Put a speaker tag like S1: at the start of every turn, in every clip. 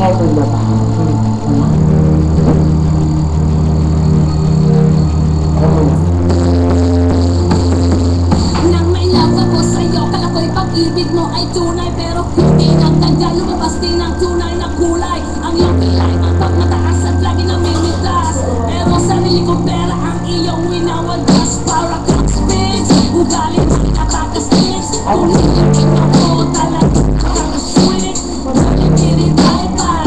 S1: Title na ba?
S2: Nang may love ako sa'yo, kala ko'y pag-ibig mo ay tunay, pero hindi nagtagal, lumabas din ang tunay na kulay. Ang iyong kilay, pag mataas at lagi namimitas, pero sarili ko pera ang iyong winawagas. Para kang spins, ugali nakatakas things. Kung hindi ako talaga nakasweet, hindi tayo pa,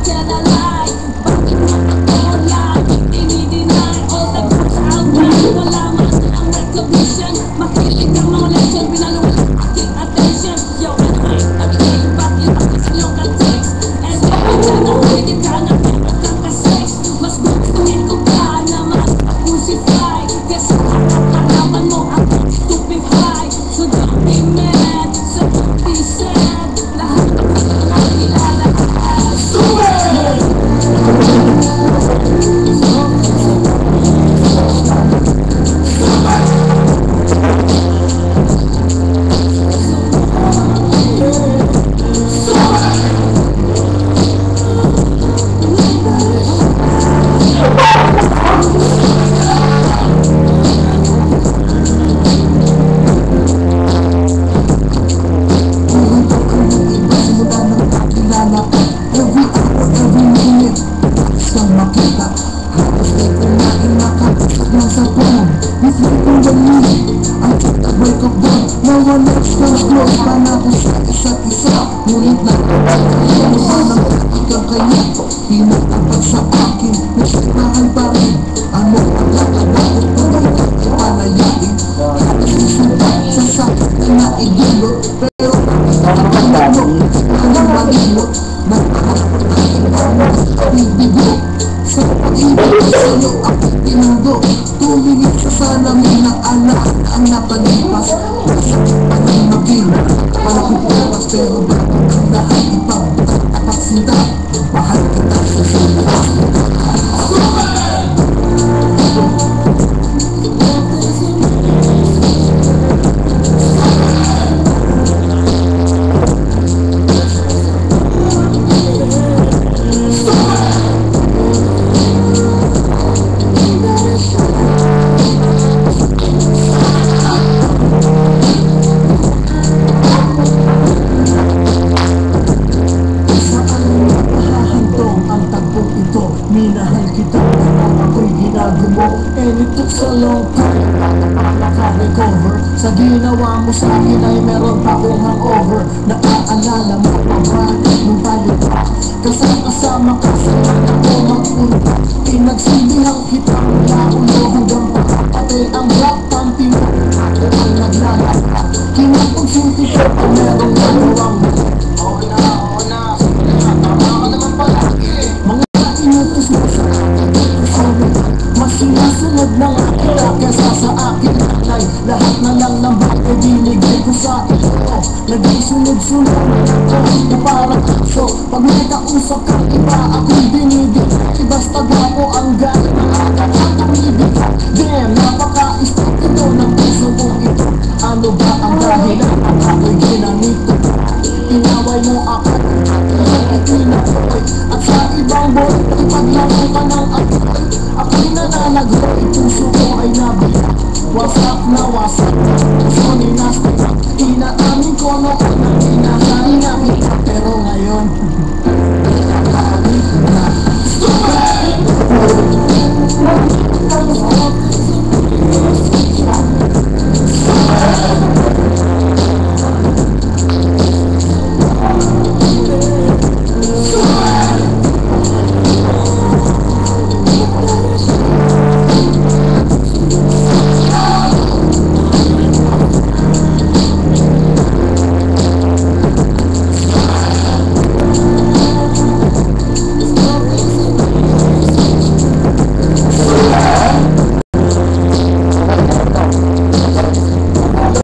S2: can't lie. Bakit mo ako lagi dinideny all the goods out there? Wala man ang recognition, makilig ang mga legend, binalong aking attention. Yo, I ain't a king, but you have to look at text. And bakit na hindi ka na pinagkakasex? Mas gustuhin ko ka naman crucify, kasi nakakalaman mo akong stupefy. So don't be mad, so don't be sad, lahat ang ilalakas. Tumingin sa salamin ng anak ang napalipas. Anong maging malaking oras, pero bakit ang lahat ipagpasinta? Mahal kita sa sulat. Minahal kita, ako'y ginagawa. And it took so long time naka-recover. Sa ginawa mo sa akin ay meron pa akong hangover. Naaalala mo pa ba nung tayo pa? Kasama ka sa mga ko magpunta. Pinagsilbihan kita mula ulo hanggang pa. Pati ang black panty mo ako ang naglalala. Kinapagsunti ko pa merong nagawang mo. Oo na, tama ka naman palagi. Inutos mo sa akin, mas sinusunod na nga kita kesa sa akin nanay. Lahat na lang ng bagay binigay ko sa iyo. Naging sunod-sunod na parang aso. Pag may kausap kang iba, ako'y binibigay. Basta gwapo ang galing ng agad ang umibig. Damn, napaka-istupido ng puso kong ito. Ano ba ang dahilan ang ako'y ginanito? Inaway mo ako, ito'y nakuloy. At sa ibang boy, ipaglaro ka ng ako'y. Ako'y nananagroy, puso ko ay nabiyak. Wasak na wasak, puso ni Nasty. Inaamin ko noon na hinahain na kita. Pero ngayon